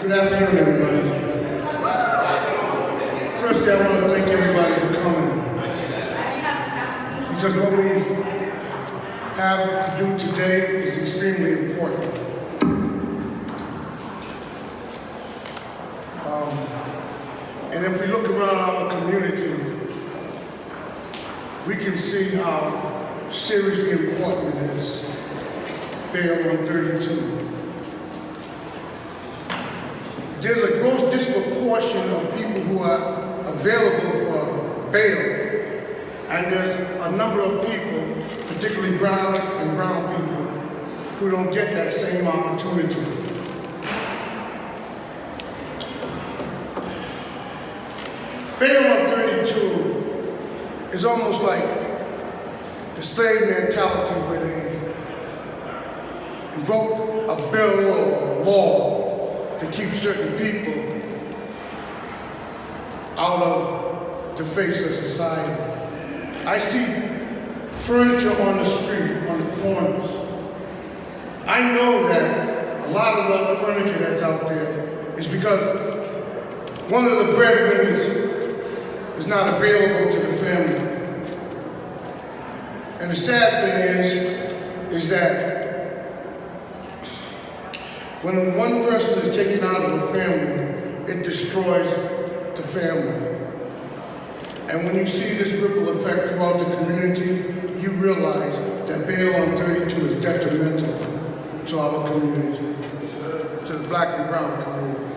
Good afternoon, everybody. Firstly, I want to thank everybody for coming, because what we have to do today is extremely important. And if we look around our community, we can see how seriously important it is, bail on 32. There's a gross disproportion of people who are available for bail, and there's a number of people, particularly brown people, who don't get that same opportunity. Bail on 32 is almost like the slave mentality where they invoke a bill or a law to keep certain people out of the face of society. I see furniture on the street, on the corners. I know that a lot of the furniture that's out there is because one of the breadwinners is not available to the family. And the sad thing is that when one person is taken out of a family, it destroys the family. And when you see this ripple effect throughout the community, you realize that bail on 32 is detrimental to our community, to the black and brown community.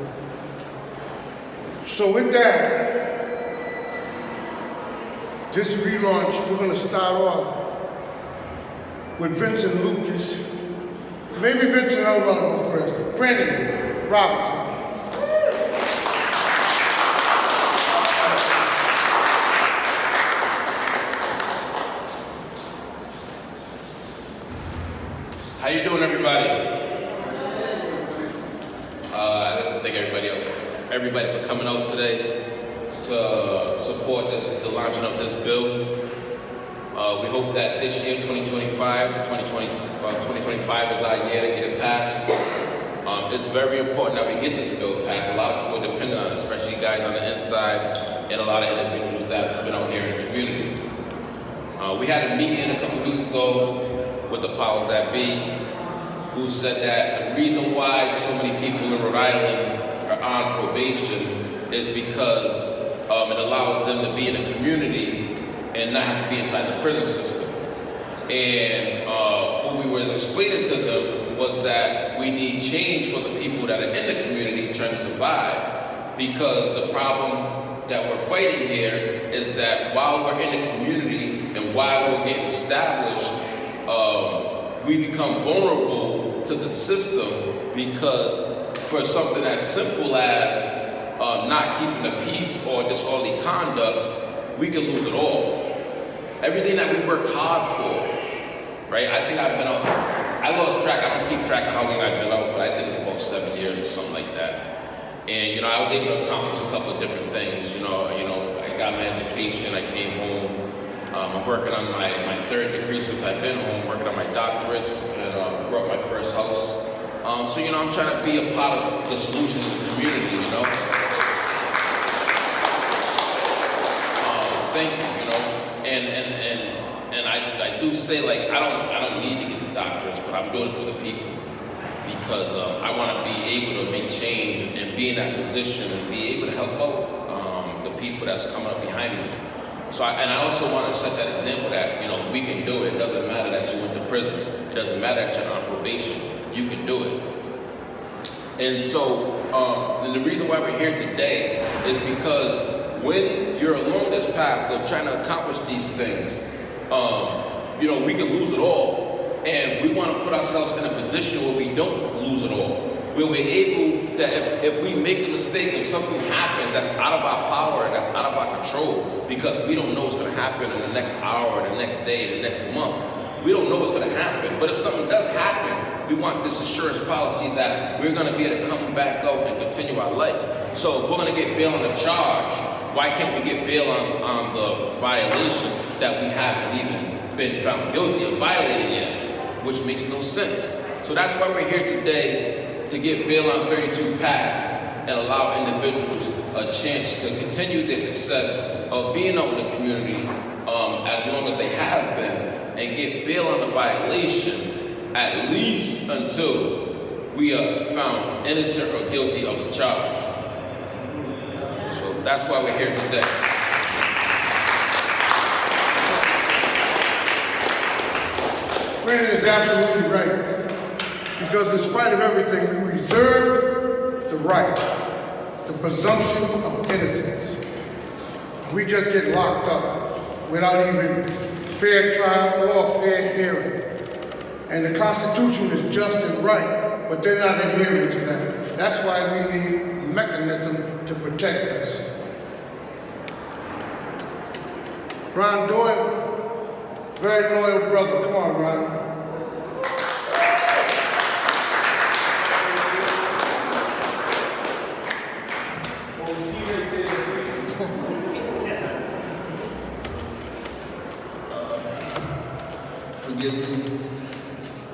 So with that, this relaunch, we're going to start off with Vincent Lucas. Maybe Vincent, I want to go first. Brandon Robinson. How you doing, everybody? I'd like to thank everybody for coming out today to support the launching of this bill. We hope that this year, 2025 is our year to get it passed. It's very important that we get this bill passed. A lot of people are dependent on it, especially guys on the inside and a lot of individuals that's been out here in the community. We had a meeting a couple weeks ago with the powers that be, who said that the reason why so many people in Rhode Island are on probation is because it allows them to be in the community and not have to be inside the prison system. And what we were explaining to them was that we need change for the people that are in the community trying to survive, because the problem that we're fighting here is that while we're in the community and while we're getting established, we become vulnerable to the system, because for something as simple as not keeping the peace or disorderly conduct, we can lose it all. Everything that we worked hard for, right? I think I've been out, I lost track, I don't keep track of how long I've been out, but I think it's about 7 years or something like that. And, I was able to accomplish a couple of different things. I got my education, I came home. I'm working on my third degree since I've been home, working on my doctorates, and brought my first house. So, I'm trying to be a part of the solution in the community, Thank you, and I do say, like, I don't need to get the doctors, but I'm doing it for the people, because I want to be able to make change and be in that position and be able to help out the people that's coming up behind me. So I also want to set that example that, we can do it. It doesn't matter that you went to prison. It doesn't matter that you're on probation. You can do it. And so, and the reason why we're here today is because when you're along this path of trying to accomplish these things, we can lose it all. And we want to put ourselves in a position where we don't lose it all. Where we're able that if we make a mistake, if something happens that's out of our power, that's out of our control, because we don't know what's going to happen in the next hour, the next day, the next month. We don't know what's going to happen. But if something does happen, we want this assurance policy that we're going to be able to come back out and continue our life. So if we're going to get bail on the charge, why can't we get bail on the violation that we haven't even been found guilty of violating yet? Which makes no sense. So that's why we're here today, to get bail on 32 passed. allow individuals a chance to continue their success of being out in the community as long as they have been, and get bail on the violation at least until we are found innocent or guilty of the charge. So that's why we're here today. Brandon is absolutely right. Because in spite of everything, we reserve the right, the presumption of innocence. We just get locked up without even fair trial or fair hearing. And the Constitution is just and right, but they're not adhering to that. That's why we need a mechanism to protect us. Ron Doyle, very loyal brother. Come on, Ron. Forgive me.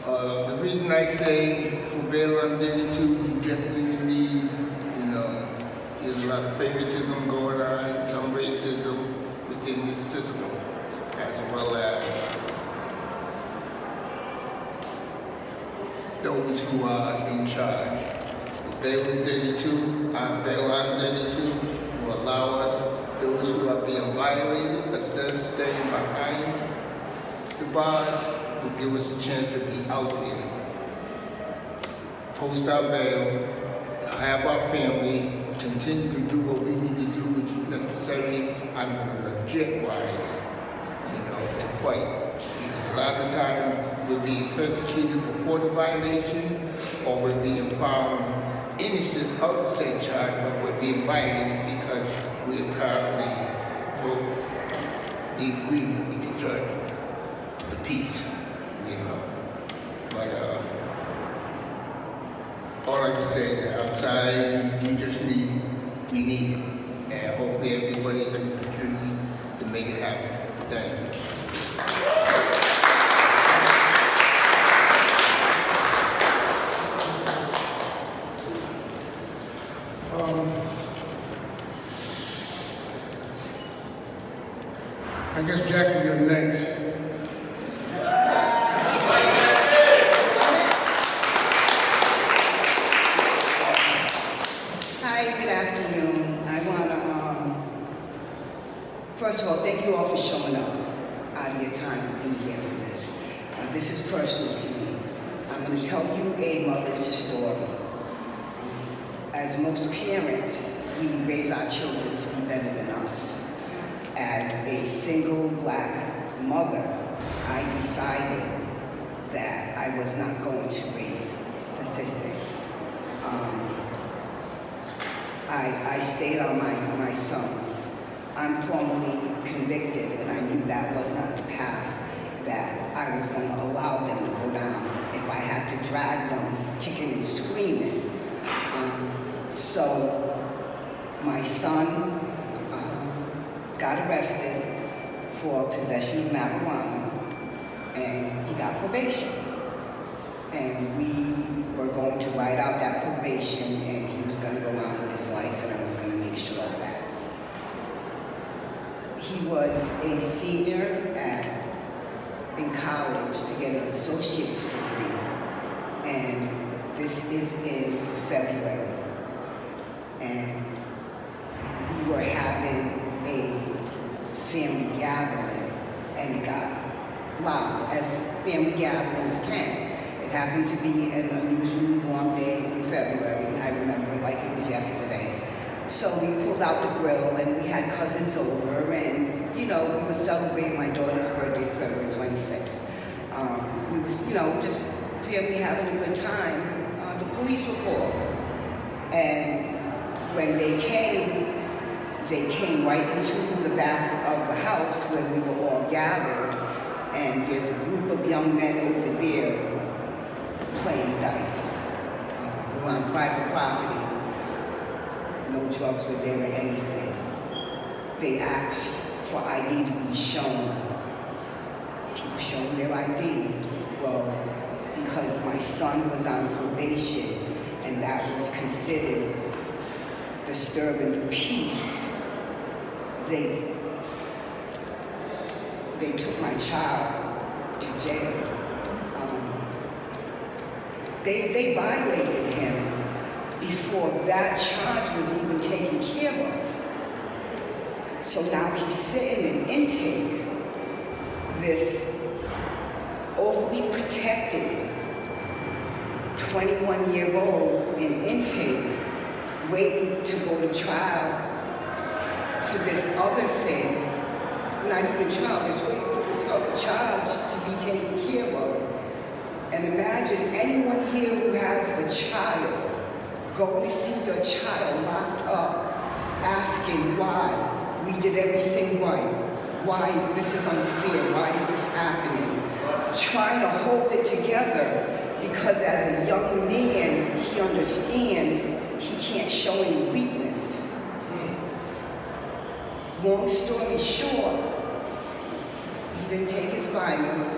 The reason I say for bail on 32, we definitely need, there's a lot of favoritism going on, some racism within this system, as well as those who are in charge. Bail on 32, bail on 32 will allow us, those who are being violated, instead of staying behind the bars, will give us a chance to be out there. Post our bail, have our family, continue to do what we need to do, which is necessary on a legit wise, to fight. Because a lot of times we're being persecuted before the violation, or we're being found innocent of the said charge, but we're being violated because we apparently broke the agreement with the judge. The peace, but all I can say is that I'm sorry, we need it, and hopefully everybody can contribute to make it happen. Thank you. I guess Jackie, you're next. First of all, thank you all for showing up out of your time to be here for this. This is personal to me. I'm going to tell you a mother's story. As most parents, we raise our children to be better than us. As a single black mother, I decided that I was not going to raise statistics. I stayed on my sons. I'm formally convicted, and I knew that was not the path that I was going to allow them to go down if I had to drag them kicking and screaming. So my son got arrested for possession of marijuana, and he got probation. And we were going to ride out that probation, and he was going to go on with his life, and I was going to make sure of that. He was a senior in college to get his associate's degree, and this is in February. And we were having a family gathering, and it got loud, as family gatherings can. It happened to be an unusually warm day in February. I remember it like it was yesterday. So we pulled out the grill, and we had cousins over, and we were celebrating my daughter's birthday, it's February 26th. We was, just family having a good time. The police were called, and when they came right into the back of the house where we were all gathered, and there's a group of young men over there playing dice. We're on private property. No drugs were there or anything. They asked for ID to be shown. People showing their ID. Well, because my son was on probation, and that was considered disturbing the peace, they took my child to jail. They violated him before that charge was even taken care of. So now he's sitting in intake, this overly protected 21-year-old in intake, waiting to go to trial for this other thing, not even trial, just waiting for this other charge to be taken care of. And imagine anyone here who has a child, going to see your child locked up, asking why we did everything right. Why is this unfair? Why is this happening? Trying to hold it together because as a young man, he understands he can't show any weakness. Long story short, he didn't take his finals.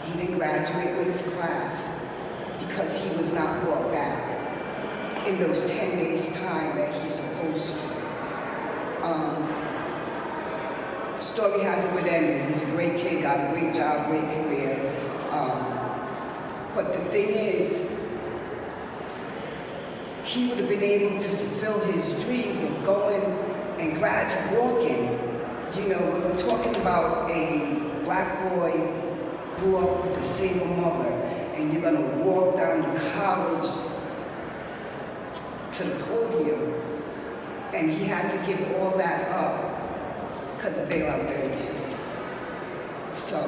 He didn't graduate with his class because he was not brought back in those 10 days' time that he's supposed to. The story has a good ending. He's a great kid, got a great job, great career. But the thing is, he would have been able to fulfill his dreams of going and walking. You know, when we're talking about a black boy grew up with a single mother, and you're gonna walk down to college to the podium, and he had to give all that up because of bailout 32. So,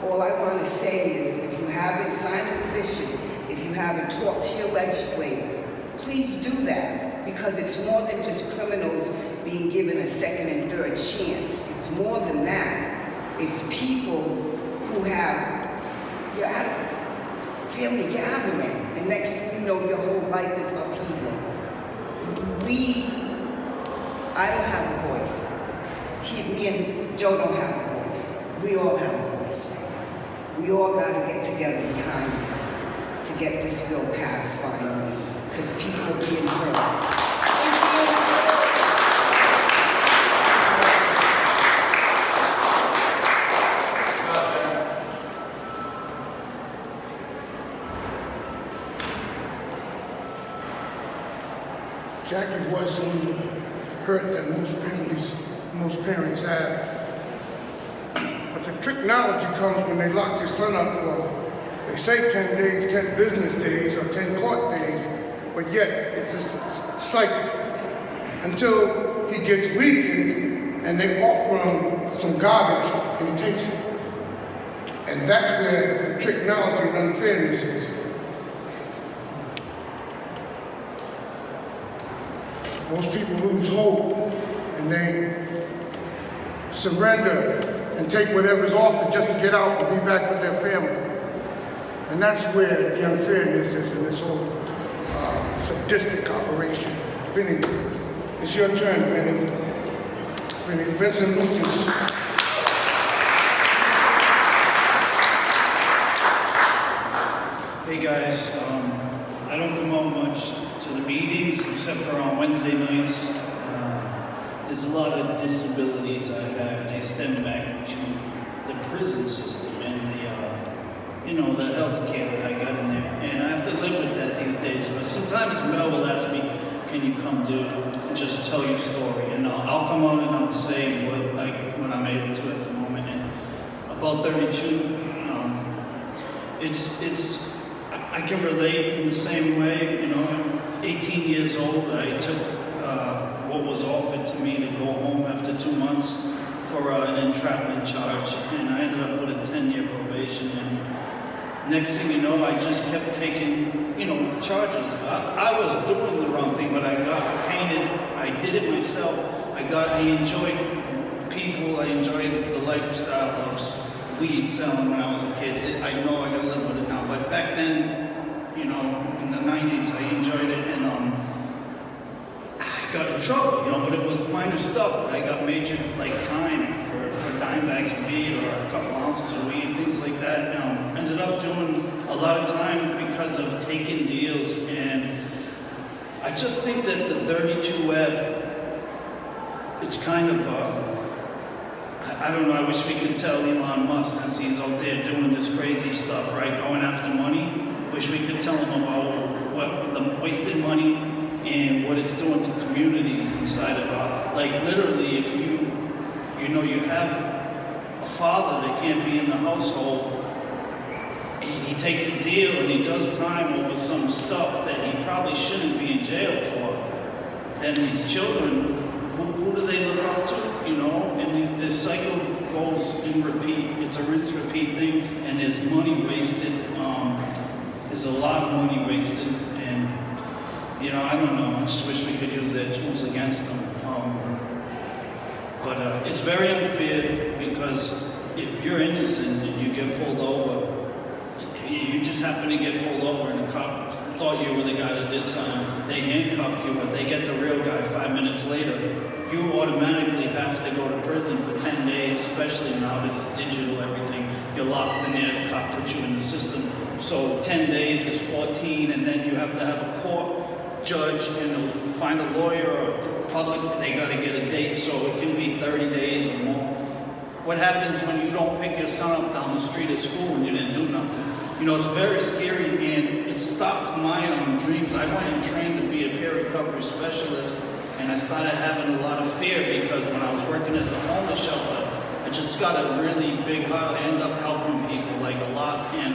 all I want to say is, if you haven't signed a petition, if you haven't talked to your legislator, please do that, because it's more than just criminals being given a second and third chance. It's more than that. It's people who you're at a family gathering, and next thing you know, your whole life is upheaval. I don't have a voice. Me and Joe don't have a voice. We all have a voice. We all got to get together behind this to get this bill passed finally, because people are being hurt. Jackie voicing the hurt that most parents have. But the technology comes when they lock your son up for, they say 10 days, 10 business days, or 10 court days, but yet it's a cycle until he gets weakened and they offer him some garbage and he takes it. And that's where the technology and unfairness is. Most people lose hope and they surrender and take whatever's offered just to get out and be back with their family. And that's where the unfairness is in this whole sadistic operation. Vinny, it's your turn, Vinny. Vinny, Vincent Lucas. Hey guys, I don't come out much to the meetings except for on Wednesday nights. There's a lot of disabilities I have. They stem back to the prison system and the health care that I got in there. And I have to live with that these days. But sometimes Mel will ask me, can you come do and just tell your story? And I'll come out and I'll say what I'm able to at the moment. And about 32, I can relate in the same way. I'm 18 years old. I took what was offered to me to go home after 2 months for an entrapment charge, and I ended up with a 10-year probation. And next thing you know, I just kept taking, charges. I was doing the wrong thing, but I got painted. I did it myself. I enjoyed people. I enjoyed the lifestyle of weed selling when I was a kid. I know I gotta live with it now, but back then, in the 90s, I enjoyed it, and I got in trouble, but it was minor stuff. But I got major time for dime bags of weed or a couple ounces of weed, things like that. Ended up doing a lot of time because of taking deals, and I I just think that the 32F, it's kind of, I don't know, I wish we could tell Elon Musk, since he's out there doing this crazy stuff, right, going after money, wish we could tell him about what the wasted money and what it's doing to communities inside of like literally if you have a father that can't be in the household and he takes a deal and he does time over some stuff that he probably shouldn't be in jail for, then these children, who do they look up to, you know? And this cycle goes in repeat. It's a rinse repeat thing, and there's money wasted. There's a lot of money wasted, and you know, I don't know. I just wish we could use their tools against them. But it's very unfair because if you're innocent and you get pulled over, you just happen to get pulled over and the cop thought you were the guy that did something. They handcuff you, but they get the real guy 5 minutes later. You automatically have to go to prison for 10 days, especially now that it's digital, everything. You're locked in there, the cop puts you in the system. So 10 days is 14, and then you have to have a court judge and find a lawyer or public, they gotta get a date, so it can be 30 days or more. What happens when you don't pick your son up down the street at school and you didn't do nothing? You know, it's very scary, and it stopped my dreams. I went and trained to be a peer recovery specialist, and I started having a lot of fear because when I was working at the homeless shelter, I just got a really big heart. I ended up helping people like a lot, and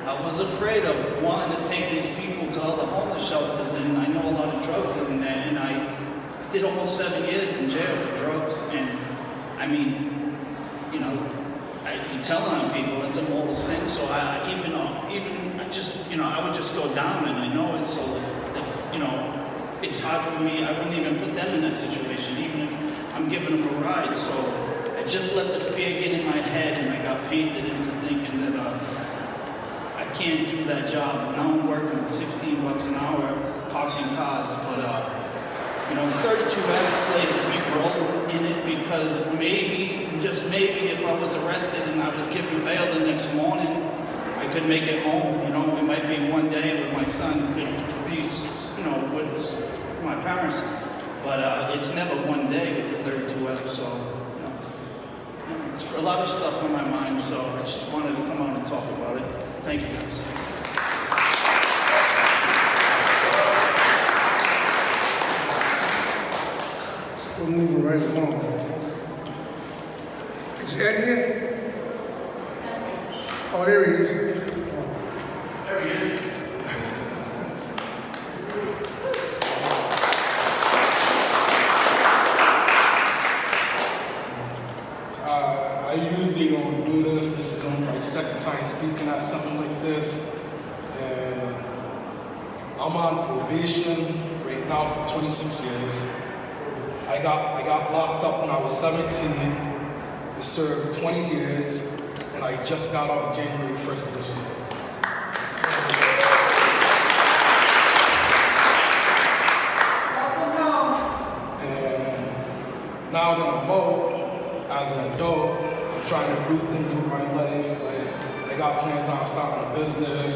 I was afraid of wanting to take these people to other homeless shelters, and I know a lot of drugs in there, and I did almost 7 years in jail for drugs, and I mean, you know, you tell on people it's a mortal sin, so I would just go down, and I know it, so if you know, it's hard for me, I wouldn't even put them in that situation, even if I'm giving them a ride, so I just let the fear get in my head, and I got painted into thinking that I can't do that job. Now I'm working at 16 bucks an hour parking cars, but you know, 32F plays a big role in it because maybe, just maybe, if I was arrested and I was given bail the next morning, I could make it home. You know, it might be one day when my son could be, you know, with my parents, but it's never one day with the 32F. So, you know, it's a lot of stuff on my mind. So I just wanted to come out and talk about it. Thank you, guys. We're moving right along. Is Ed here? Oh, there he is. There he is. I usually don't do this. This is only my second time speaking at something like this. And I'm on probation right now for 26 years. I got locked up when I was 17. I served 20 years, and I just got out January 1st of this year. And now that I'm out, as an adult, I'm trying to do things with my life. Like, I got plans on starting a business.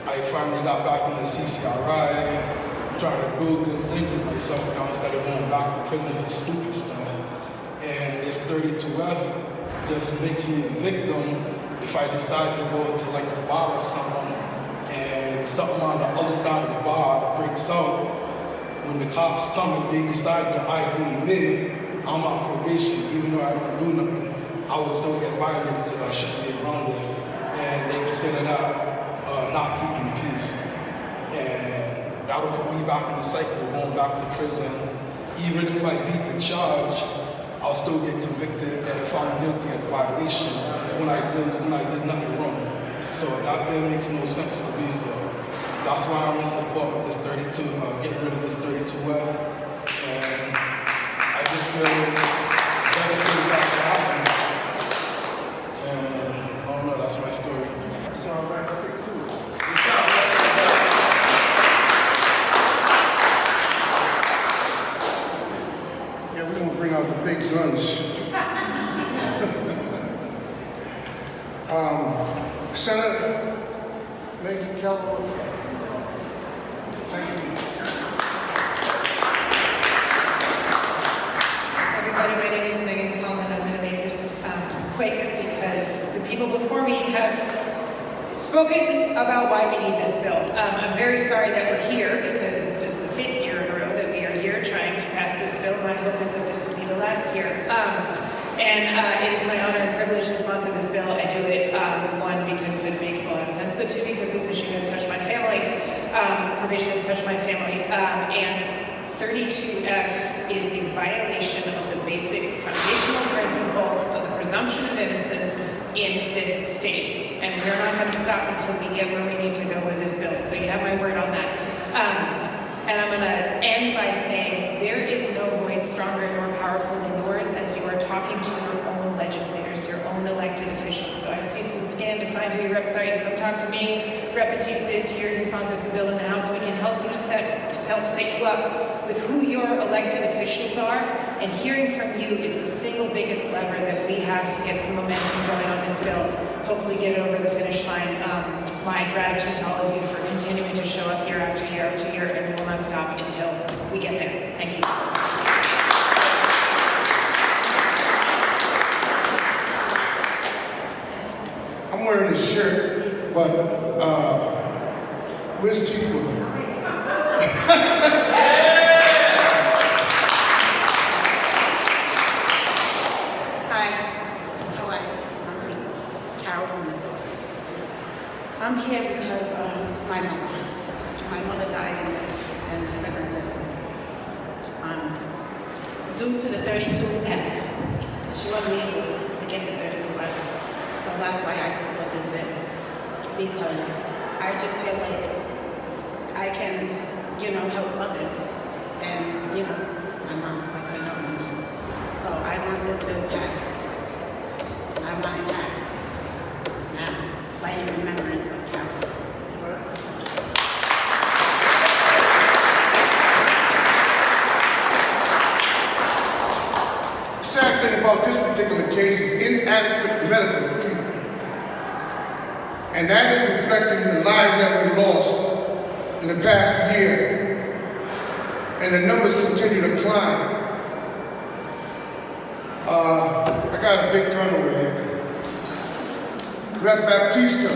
I finally got back into CCRI. Trying to do good things with myself now instead of going back to prison for stupid stuff. And this 32F just makes me a victim if I decide to go to like a bar or something and something on the other side of the bar breaks out. When the cops come, if they decide to ID me, I'm on probation. Even though I don't do nothing, I would still get violated because I shouldn't be around it. And they consider that not keeping the peace. And that would put me back in the cycle of going back to prison. Even if I beat the charge, I'll still get convicted and found guilty of violation when I did nothing wrong. So that makes no sense to me. So that's why I'm in support of this 32, getting rid of this 32F. And I just feel better things have to happen. And I don't know, that's my story. It's all right, stick to it. Bring out the big guns. Senator Megan Keller. Thank you. have spoken about why we need this bill. I'm very sorry that we're here because this is the 5th year in a row that we are here trying to pass this bill. My hope is that this will be the last year. It is my honor and privilege to sponsor this bill. I do it, one, because it makes a lot of sense, but two, because this issue has touched my family. Probation has touched my family. And 32F is a violation of the basic foundational principle of the presumption of innocence in this state. And we're not going to stop until we get where we need to go with this bill. So you have my word on that. And I'm going to end by saying there is no voice stronger and more powerful than yours as you are talking to your own legislators, your own elected officials. So I see some scan to find who your reps are. You can come talk to me. Rep Batista is here, who sponsors the bill in the House. We can help you help set you up with who your elected officials are. And hearing from you is the single biggest lever that we have to get some momentum going on this bill. Hopefully get it over the finish line. My gratitude to all of you for continuing to show up year after year after year, and we will not stop until we get there. Thank you. I'm wearing this shirt, but where's T-Will? Hi, how are you? I'm T. Carol Woman's daughter. I'm here because my mother died in the prison system. Due to the 32F, she wasn't able to get the 32F. So that's why I support this bill. Because I just feel like I can, help others. And, my mom, because I couldn't help my mom. So I want this bill passed. I want it passed. Now, by in remembrance of Carol. The sad thing about this particular case is inadequate medical treatment. And that is reflected in the lives that we lost in the past year. And the numbers continue to climb. I got a big gun over here. Rep Baptista,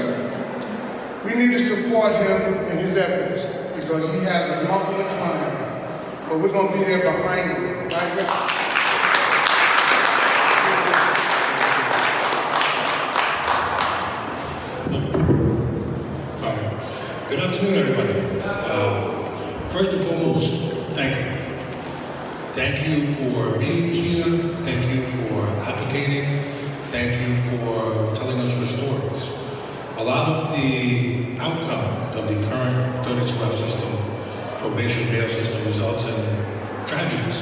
we need to support him in his efforts because he has a mountain to climb. But we're going to be there behind him. Right, Rep? Good afternoon, everybody. First and foremost, thank you. Thank you for being here. Thank you for advocating. Thank you for telling us your stories. A lot of the outcome of the current 32F system, probation bail system, results in tragedies,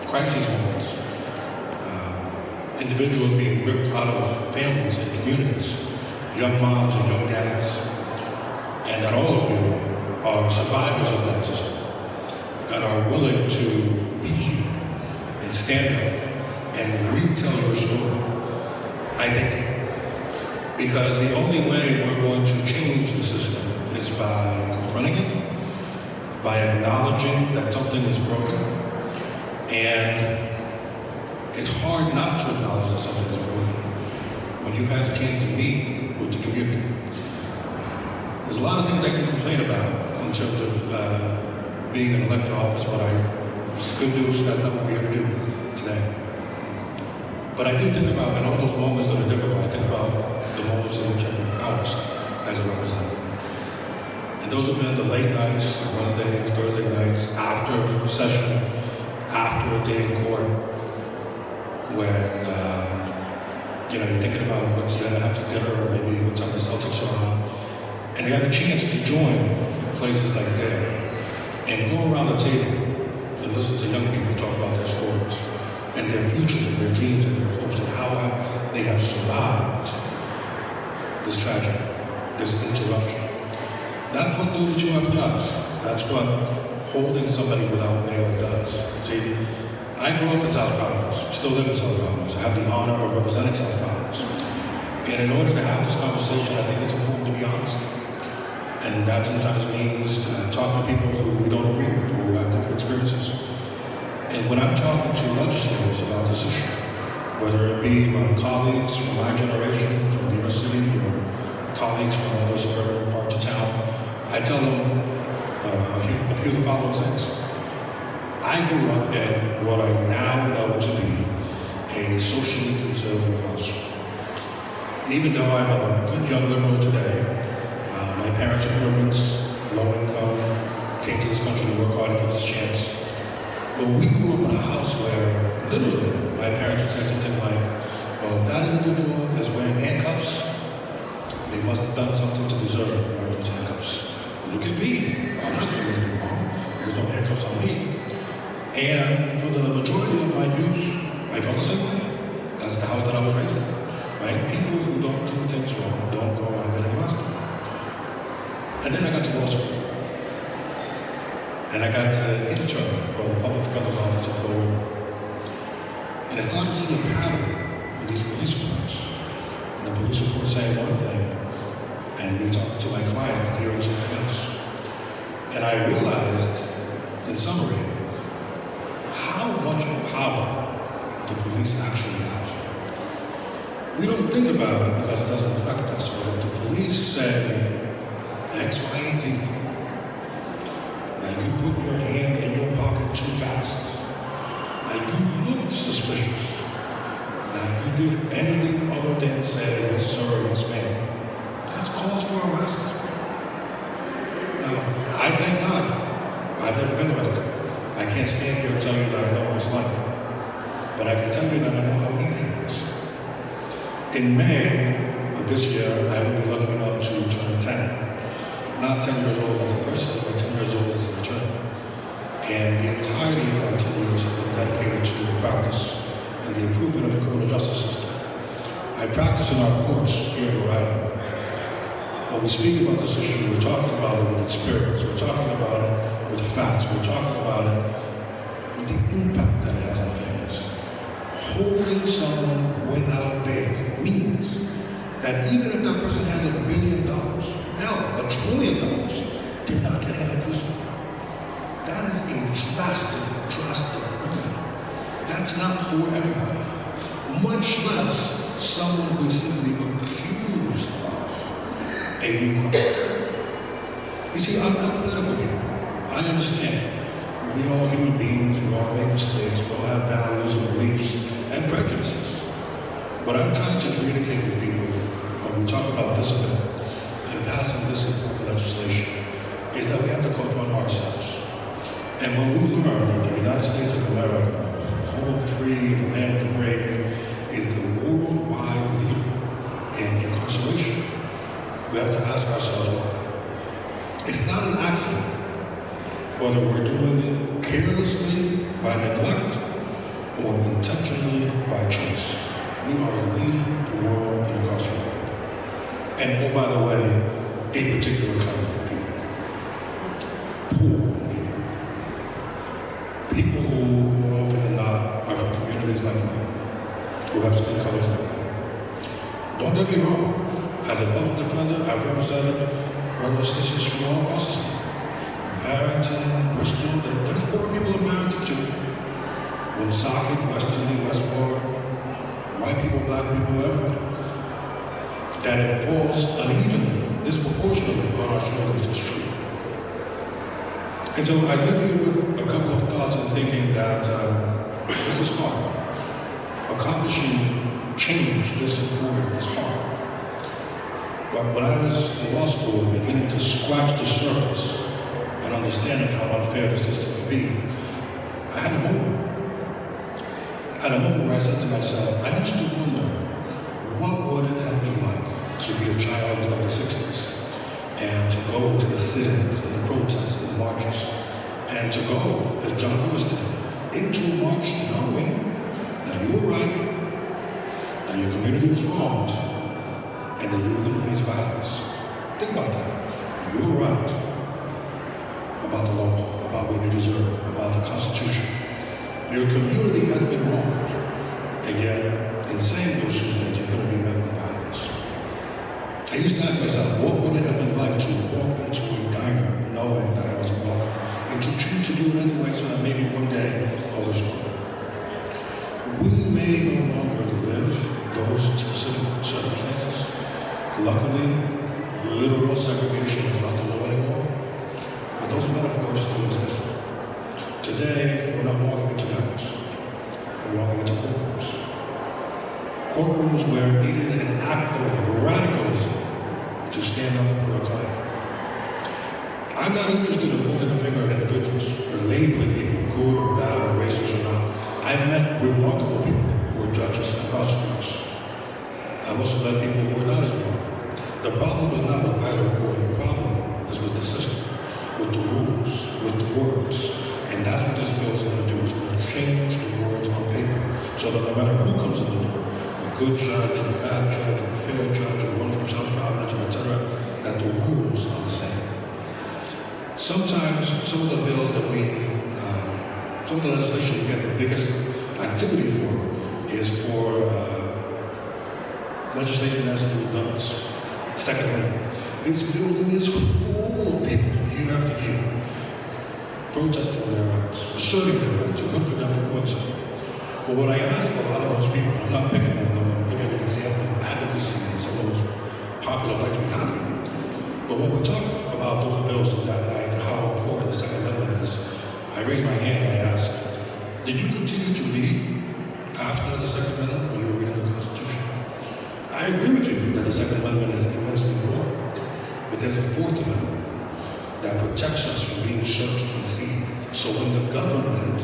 crisis moments, individuals being ripped out of families and communities, young moms and young dads, and that all of you are survivors of that system and are willing to be here and stand up and retell your story. I thank you. Because the only way we're going to change the system is by confronting it, by acknowledging that something is broken, and it's hard not to acknowledge that something is broken when you've had a chance to meet with the community. There's a lot of things I can complain about in terms of being in elected office, but it's good news, that's not what we're here to do today. But I do think about, in all those moments that are difficult, I think about the moments in which I've been proudest as a representative. And those have been the late nights, Wednesday, Thursday nights, after session, after a day in court, when you're thinking about what you're gonna have to dinner or maybe what time the Celtics are on. And I got a chance to join places like that and go around the table and listen to young people talk about their stories and their futures and their dreams and their hopes and how they have survived this tragedy, this interruption. That's what 32F does. That's what holding somebody without bail does. See, I grew up in South Providence, still live in South Providence. I have the honor of representing South Providence. And in order to have this conversation, I think it's important to be honest. And that sometimes means talking to people who we don't agree with or who have different experiences. And when I'm talking to legislators about this issue, whether it be my colleagues from my generation, from the inner city, or colleagues from other suburban parts of town, I tell them a few of the following things. I grew up in what I now know to be a socially conservative house. Even though I'm a good young liberal today, my parents are immigrants, low income, came to this country to work hard and give us a chance. But we grew up in a house where, literally, my parents would say something like, well, if that individual is wearing handcuffs, they must have done something to deserve wearing those handcuffs. Look at me. I'm not doing anything wrong. There's no handcuffs on me. And for the majority of my youth, I felt the same way. That's the house that I was raised in, right? People who don't do things wrong don't go around getting arrested. And then I got to law school. And I got to intern for the public defender's office at Fall River. And I started to see a pattern in these police reports. And the police report saying one thing, and me talking to my client and hearing something else. And I realized, in summary, how much power the police actually have. We don't think about it because it doesn't affect us, but if the police say X, Y, and Z, now you put your hand in your pocket too fast, now you look suspicious, now you did anything other than say yes sir, yes ma'am, that's cause for arrest. Now, I thank God I've never been arrested. I can't stand here and tell you that I know what it's like. But I can tell you that I know how easy it is. In May of this year, I will be lucky enough to turn 10. Not 10 years old as a person, but 10 years old as an attorney. And the entirety of my 10 years have been dedicated to the practice and the improvement of the criminal justice system. I practice in our courts here in Rhode Island. When we speak about this issue, we're talking about it with experience. We're talking about it with facts. We're talking about it with the impact that it has on families. Holding someone without bail means that even if that person has $1 billion, hell, $1 trillion, they're not getting out of prison. That is a drastic remedy. That's not for everybody. Much less someone who is simply accused of a new crime. You see, I'm empathetic with people. I understand. We are all human beings, we all make mistakes, we all have values and beliefs and prejudices. What I'm trying to communicate with people when we talk about discipline and passing this important legislation is that we have to confront ourselves. And when we learn that the United States of America, home of the free, the land of the brave, is the worldwide leader in incarceration, we have to ask ourselves why. It's not an accident whether we're doing it carelessly by neglect or intentionally by choice. We are leading the world in incarcerated people. And oh, by the way, a particular kind of people. Poor people. People who, more often than not, are from communities like mine, who have skin colors like mine. Don't get me wrong. As a public defender, I've represented brothers and sisters from all across the state. Barrington, Bristol, there's poor people in Barrington too. Woonsocket, Westerly, Westport, white people, black people, everybody. That it falls unevenly, disproportionately on our shoulders is true. And so I leave you with a couple of thoughts in thinking that this is hard. Accomplishing change this important is hard. But when I was in law school, beginning to scratch the surface and understanding how unfair the system could be, I had a moment. At a moment where I said to myself, I used to wonder, what would it have been like to be a child of the 60s and to go to the sit-ins and the protests and the marches and to go, as John Lewis did, into a march knowing that you were right, that your community was wronged, and that you were going to face violence. Think about that. You were right about the law, about what you deserve, about the Constitution. Your community has been wronged, and yet, in saying those two things, you're going to be met with violence. I used to ask myself, what would it have been like to walk into a diner knowing that I wasn't welcome, and to choose to do it anyway so that maybe one day all is well? We may no longer live those specific circumstances. Luckily, literal segregation is not the law anymore, but those metaphors still exist. Today, we're not walking into darkness. We're walking into courtrooms. Courtrooms where it is an act of radicalism to stand up for a client. I'm not interested in pointing the finger at individuals or labeling people good or bad or racist or not. I've met remarkable people who are judges and prosecutors. I've also met people who are not as remarkable. The problem is not with either or. The problem is with the system, with the rules, with the words. And that's what this bill is going to do. It's going to change the words on paper so that no matter who comes in the door, a good judge or a bad judge or a fair judge or one from South Providence or etc., that the rules are the same. Sometimes some of the bills that some of the legislation we get the biggest activity for is for legislation that has to do with guns. Second Amendment. This building is full of people year after year protesting their rights, asserting their rights, and good for them for doing so. But what I ask a lot of those people, I'm not picking on them, I'm giving an example of advocacy and some of the most popular fights we have here. But when we talk about those bills that night and how important the Second Amendment is, I raise my hand and I ask, did you continue to read after the Second Amendment when you were reading the Constitution? I agree with you that the Second Amendment is immensely important, but there's a Fourth Amendment that protects us from being searched and seized. So when the government,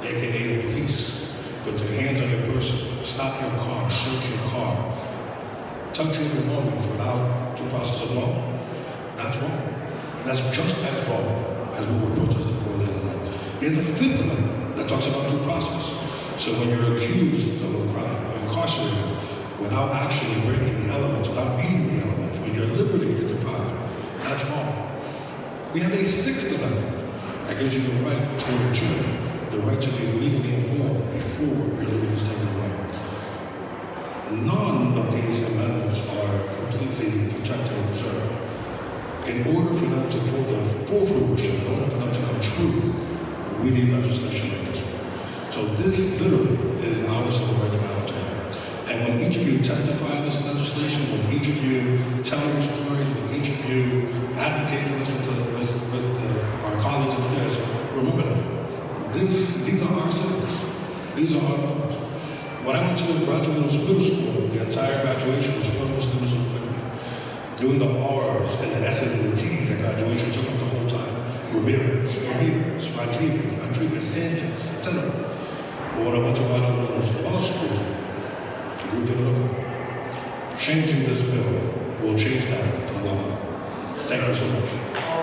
aka the police, put their hands on your person, stop your car, search your car, touch your belongings without due process of law, that's wrong. That's just as wrong as what we're protesting for the other night. There's a Fifth Amendment that talks about due process. So when you're accused of a crime or incarcerated without actually breaking the elements, without meeting the elements, when your liberty is deprived, that's wrong. We have a Sixth Amendment that gives you the right to an attorney, the right to be legally informed before your liberty is taken away. None of these amendments are completely protected or preserved. In order for them to full their full fruition, in order for them to come true, we need legislation like this one. So this literally is our civil rights battle today. And when each of you testify in this legislation, when each of you tell your stories, when each of you advocate for this with our colleagues upstairs, remember that these are our cities. These are our moments. When I went to Roger Williams Middle School, the entire graduation was filled with students who looked like me. Doing the R's and the S's and the T's at graduation took up the whole time. Ramirez, Rodriguez, Sanchez, etc. But when I went to Roger Williams Law School, the group didn't look like me. Changing this bill will change that in the long run. Thank you so much.